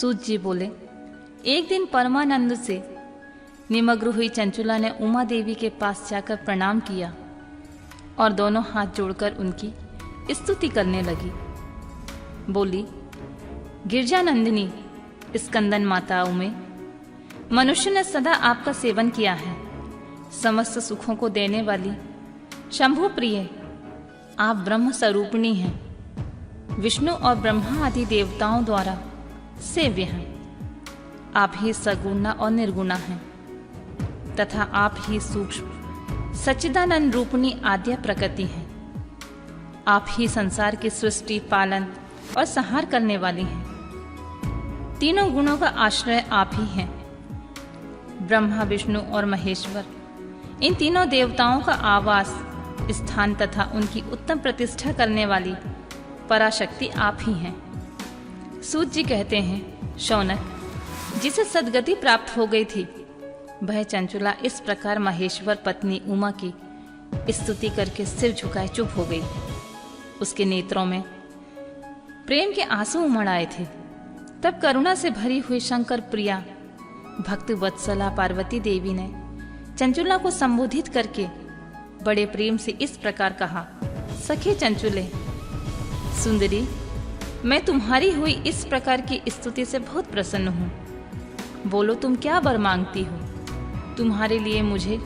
सूत जी बोले, एक दिन परमानंद से निमग्न हुई चंचुला ने उमा देवी के पास जाकर प्रणाम किया और दोनों हाथ जोड़कर उनकी स्तुति करने लगी। बोली, गिरजानंदिनी स्कंदन माता उमे, मनुष्य ने सदा आपका सेवन किया है। समस्त सुखों को देने वाली शंभु प्रिय, आप ब्रह्म स्वरूपिणी हैं। विष्णु और ब्रह्मा आदि देवताओं द्वारा सेव्य हैं। आप ही सगुणा और निर्गुणा हैं तथा आप ही सूक्ष्म सच्चिदानंद रूपिणी आद्य प्रकृति हैं। आप ही संसार की सृष्टि, पालन और संहार करने वाली हैं। तीनों गुणों का आश्रय आप ही हैं। ब्रह्मा, विष्णु और महेश्वर, इन तीनों देवताओं का आवास स्थान तथा उनकी उत्तम प्रतिष्ठा करने वाली पराशक्ति आप ही हैं। सूत जी कहते हैं, शौनक, जिसे सद्गति प्राप्त हो गई थी, वह चंचुला इस प्रकार महेश्वर पत्नी उमा की स्तुति करके सिर झुकाए चुप हो गई। उसके नेत्रों में प्रेम के आंसू उमड़ आए थे। तब करुणा से भरी हुई शंकर प्रिया भक्त वत्सला पार्वती देवी ने चंचुला को संबोधित करके बड़े प्रेम से इस प्रकार कहा, सखी चंचुले, सुंदरी, मैं तुम्हारी हुई इस प्रकार की स्तुति से बहुत प्रसन्न हूँ। बोलो, तुम क्या वर मांगती हो? तुम्हारे लिए मुझे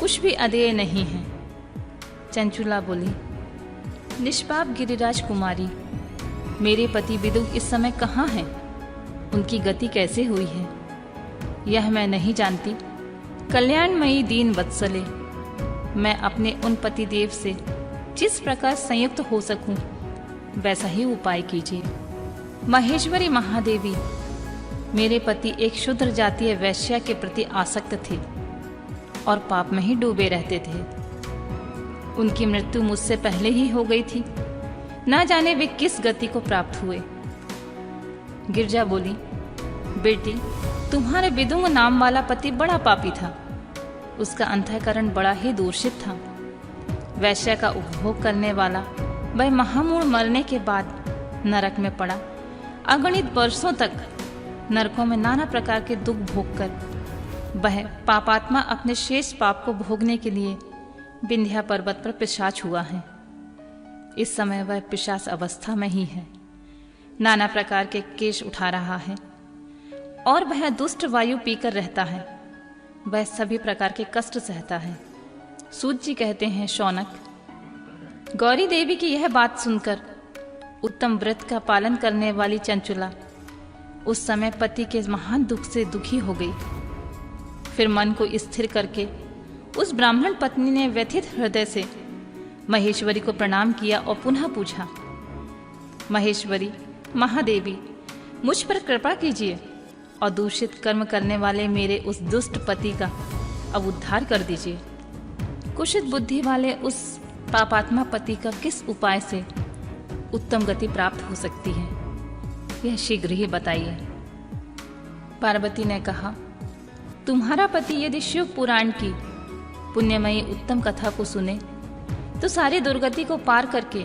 कुछ भी अदेय नहीं है। चंचुला बोली, निष्पाप गिरिराज कुमारी, मेरे पति विदुर इस समय कहाँ हैं? उनकी गति कैसे हुई है यह मैं नहीं जानती। कल्याणमयी दीन वत्सले, मैं अपने उन पतिदेव से जिस प्रकार संयुक्त हो सकूं वैसा ही उपाय कीजिए। महेश्वरी महादेवी, मेरे पति एक शूद्र जातीय वैश्या के प्रति आसक्त थे और पाप में ही डूबे रहते थे। उनकी मृत्यु मुझसे पहले ही हो गई थी। ना जाने वे किस गति को प्राप्त हुए। गिरजा बोली, बेटी, तुम्हारे विदुंग नाम वाला पति बड़ा पापी था। उसका अंतःकरण बड़ा ही दूषित था। वैश्या का उपभोग करने वाला वह महामूढ़ मरने के बाद नरक में पड़ा। अगणित वर्षों तक नरकों में नाना प्रकार के दुख भोगकर वह पापात्मा अपने शेष पाप को भोगने के लिए विंध्या पर्वत पर पिशाच हुआ है। इस समय वह पिशाच अवस्था में ही है। नाना प्रकार के केश उठा रहा है और वह दुष्ट वायु पीकर रहता है। वह सभी प्रकार के कष्ट सहता है। सूत जी कहते हैं, शौनक, गौरी देवी की यह बात सुनकर उत्तम व्रत का पालन करने वाली चंचुला उस समय पति के महान दुख से दुखी हो गई। फिर मन को स्थिर करके उस ब्राह्मण पत्नी ने व्यथित हृदय से महेश्वरी को प्रणाम किया और पुनः पूछा, महेश्वरी महादेवी, मुझ पर कृपा कीजिए और दूषित कर्म करने वाले मेरे उस दुष्ट पति का अब उद्धार कर दीजिए। कुशित बुद्धि वाले उस पापात्मा पति का किस उपाय से उत्तम गति प्राप्त हो सकती है, यह शीघ्र ही बताइए। पार्वती ने कहा, तुम्हारा पति यदि शिव पुराण की पुण्यमयी उत्तम कथा को सुने तो सारी दुर्गति को पार करके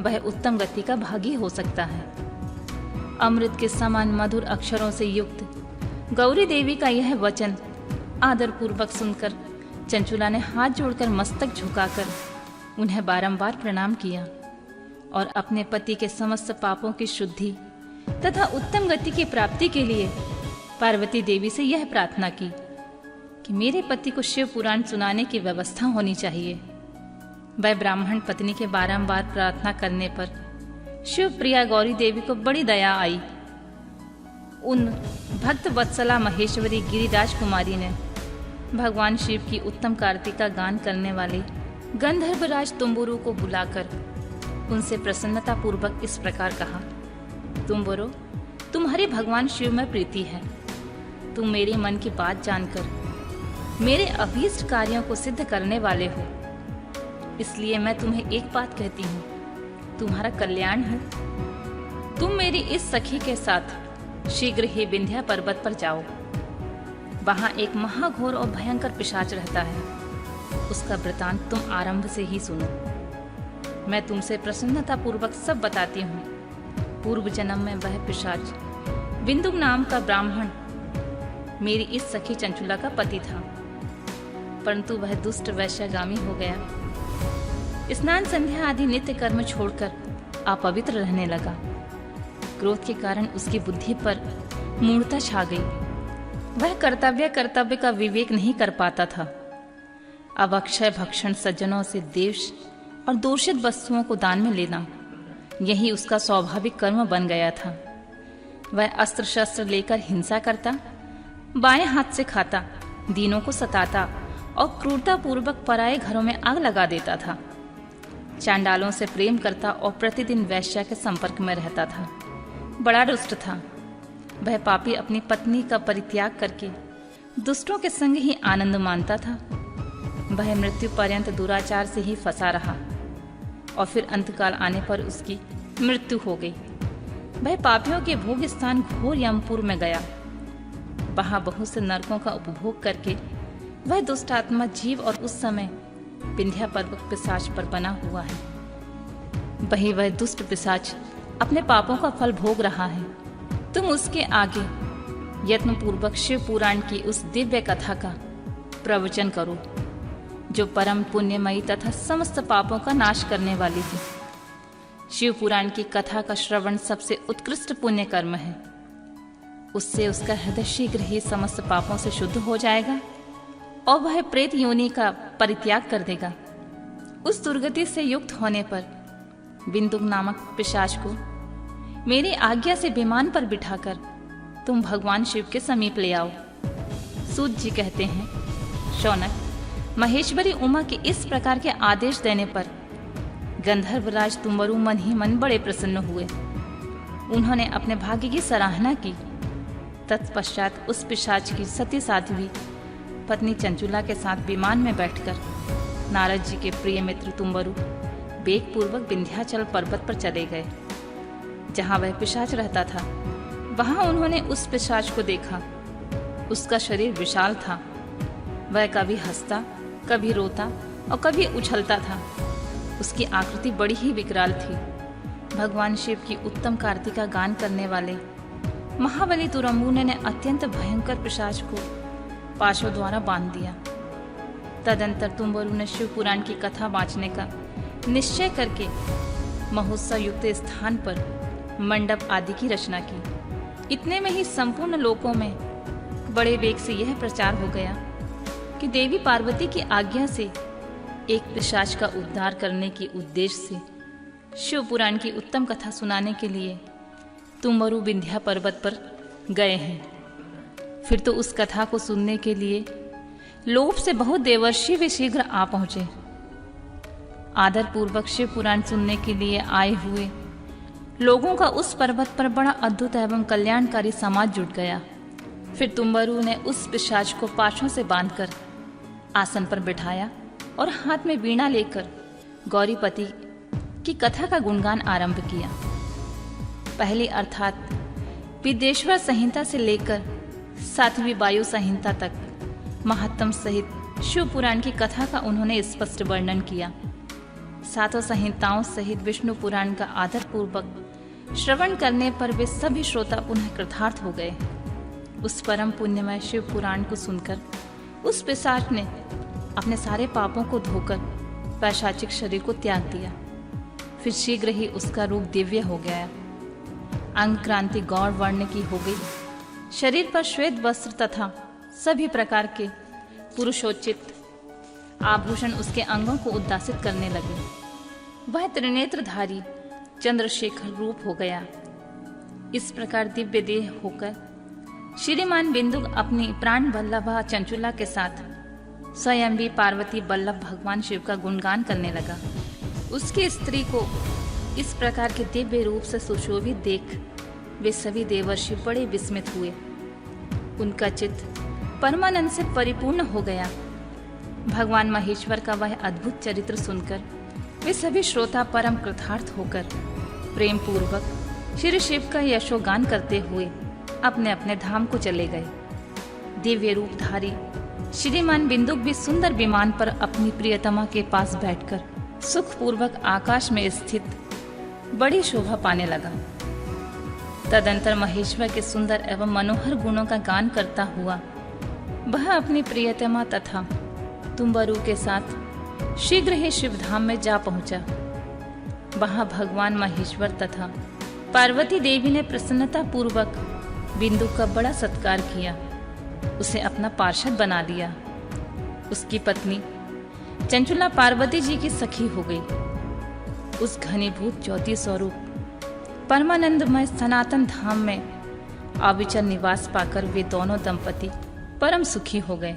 वह उत्तम गति का भागी हो सकता है। अमृत के समान मधुर अक्षरों से युक्त गौरी देवी का यह वचन आदरपूर्वक सुनकर चंचुला ने हाथ जोड़कर मस्तक झुकाकर उन्हें बारंबार प्रणाम किया और अपने पति के समस्त पापों की शुद्धि तथा उत्तम गति की प्राप्ति के लिए पार्वती देवी से यह प्रार्थना की कि मेरे पति को शिव पुराण सुनाने की व्यवस्था होनी चाहिए। वह ब्राह्मण पत्नी के बारंबार प्रार्थना करने पर शिव प्रिया गौरी देवी को बड़ी दया आई। उन भक्त वत्सला महेश्वरी गिरिराज कुमारी ने भगवान शिव की उत्तम कार्तिका गान करने वाले गंधर्वराज तुम्बुरु को बुलाकर उनसे प्रसन्नता पूर्वक इस प्रकार कहा, तुम्बुरु, तुम्हारी भगवान शिव में प्रीति है। तुम मेरे मन की बात जानकर मेरे अभीष्ट कार्यों को सिद्ध करने वाले हो। इसलिए मैं तुम्हें एक बात कहती हूँ, तुम्हारा कल्याण हो। तुम मेरी इस सखी के साथ शीघ्र ही विंध्या पर्वत पर जाओ। वहां एक महाघोर और भयंकर पिशाच रहता है। उसका वृतांत तुम आरंभ से ही सुनो। मैं तुमसे प्रसन्नता पूर्वक सब बताती हूँ। पूर्व जन्म में वह पिशाच बिंदुक नाम का ब्राह्मण मेरी इस सखी चंचुला का पति था, परंतु वह दुष्ट वैश्यगामी हो गया। स्नान संध्या आदि नित्य कर्म छोड़कर अपवित्र रहने लगा। क्रोध के कारण उसकी बुद्धि पर मूढ़ता छा गई। वह कर्तव्य का विवेक नहीं कर पाता था। अब अक्षय भक्षण, सज्जनों से देश और दूषित वस्तुओं को दान में लेना, यही उसका स्वाभाविक कर्म बन गया था। वह अस्त्र शस्त्र लेकर हिंसा करता, बाएं हाथ से खाता, दीनों को सताता और क्रूरता पूर्वक पराये घरों में आग लगा देता था। चांडालों से प्रेम करता और प्रतिदिन वैश्या के संपर्क में रहता था। बड़ा दुष्ट था। वह पापी अपनी पत्नी का परित्याग करके दुष्टों के संग ही आनंद मानता था। वह मृत्यु पर्यंत दुराचार से ही फंसा रहा और फिर अंतकाल आने पर उसकी मृत्यु हो गई। वह पापियों के भोग स्थान घोर यमपुर में गया। वहां बहुत से नरकों का उपभोग करके वह दुष्टात्मा जीव और उस समय विंध्या पर्वत पिशाच पर बना हुआ है। वही वह दुष्ट पिशाच अपने पापों का फल भोग रहा है। तुम उसके आगे यत्न पूर्वक शिव पुराण की उस दिव्य कथा का प्रवचन करो, जो परम पुण्यमयी तथा समस्त पापों का नाश करने वाली थी। शिव पुराण की कथा का श्रवण सबसे उत्कृष्ट पुण्य कर्म है। उससे उसका हृदय शीघ्र ही समस्त पापों से शुद्ध हो जाएगा और वह प्रेत योनि का परित्याग कर देगा। उस दुर्गति से युक्त होने पर बिंदुक नामक पिशाच को मेरी आज्ञा से विमान पर बिठाकर तुम भगवान शिव के समीप ले आओ। सूत जी कहते हैं, शौनक, महेश्वरी उमा के इस प्रकार के आदेश देने पर गंधर्वराज तुम्बरु मन ही मन बड़े प्रसन्न हुए। उन्होंने अपने भाग्य की सराहना की। तत्पश्चात उस पिशाच की सती साध्वी पत्नी चंचुला के साथ विमान में बैठकर नारद जी के प्रिय मित्र तुम्बरु वेगपूर्वक विंध्याचल पर्वत पर चले गए। जहां वह पिशाच रहता था, वहां उन्होंने उस पिशाच को देखा। उसका शरीर विशाल था। वह कभी हंसता, कभी रोता और कभी उछलता था। उसकी आकृति बड़ी ही विकराल थी। भगवान शिव की उत्तम कार्तिका गान करने वाले महाबली तुरंबुने ने अत्यंत भयंकर पिशाच को पाशों द्वारा बांध दिया। तदंतर तुम्बरु ने शिव पुराण की कथा बाँचने का निश्चय करके महोत्सव युक्त स्थान पर मंडप आदि की रचना की। इतने में ही संपूर्ण लोकों में बड़े वेग से यह प्रचार हो गया कि देवी पार्वती की आज्ञा से एक पिशाच का उद्धार करने के उद्देश्य से शिव पुराण की उत्तम कथा सुनाने के लिए तुम्बरु विंध्या पर्वत पर गए हैं। फिर तो उस कथा को सुनने के लिए लोभ से बहुत देवर्षि भी शीघ्र आ पहुंचे। आदर पूर्वक शिव पुराण सुनने के लिए आए हुए लोगों का उस पर्वत पर बड़ा अद्भुत एवं कल्याणकारी समाज जुट गया। फिर तुम्बरु ने उस पिशाच को पाशों से बांधकर आसन पर बिठाया और हाथ में वीणा लेकर गौरीपति की कथा का गुणगान आरंभ किया। पहली अर्थात विदेश्वर संहिता से लेकर 7वीं वायु संहिता तक महात्म सहित शिव पुराण की कथा का उन्होंने स्पष्ट वर्णन किया। 7 संहिताओं सहित विष्णु पुराण का आदर पूर्वक श्रवण करने पर वे सभी श्रोता पुनः कृतार्थ हो गए। उस परम पुण्यमय शिव पुराण को सुनकर उस पिशाच ने अपने सारे पापों को धोकर पैशाचिक शरीर को त्याग दिया। फिर शीघ्र ही उसका रूप दिव्य हो गया। अंग क्रांति गौर वर्ण की हो गई। शरीर पर श्वेत वस्त्र तथा सभी प्रकार के पुरुषोचित आभूषण उसके अंगों को उद्दासित करने लगे। वह त्रिनेत्रधारी चंद्रशेखर रूप हो गया। इस प्रकार दिव्य देह होकर श्रीमान बिंदुक अपनी प्राण वल्लभा चंचुला के साथ स्वयंवी पार्वती वल्लभ भगवान शिव का गुणगान करने लगा। उसकी स्त्री को इस प्रकार के दिव्य रूप से सुशोभित देख वे सभी देवर्षि बड़े विस्मित हुए। उनका चित्त परमानंद से परिपूर्ण हो गया। भगवान महेश्वर का वह अद्भुत चरित्र सुनकर वे सभी श्रोता परम कृतार्थ होकर प्रेम पूर्वक श्री शिव का यशोगान करते हुए अपने अपने धाम को चले गए। दिव्य रूपधारी श्रीमान बिंदुक भी सुंदर विमान पर अपनी प्रियतमा के पास बैठकर सुखपूर्वक आकाश में स्थित बड़ी शोभा पाने लगा। तदंतर महेश्वर के सुंदर एवं मनोहर गुणों का गान करता हुआ वह अपनी प्रियतमा तथा तुम्बरु के साथ शीघ्र ही शिवधाम में जा पहुंचा। वहां भगवान महेश्वर तथा पार्वती देवी ने प्रसन्नता पूर्वक बिंदु का बड़ा सत्कार किया, उसे अपना पार्षद बना लिया। उसकी पत्नी चंचुला पार्वती जी की सखी हो गई। उस घनीभूत ज्योति स्वरूप परमानंदमय सनातन धाम में अविचल निवास पाकर वे दोनों दंपति परम सुखी हो गए।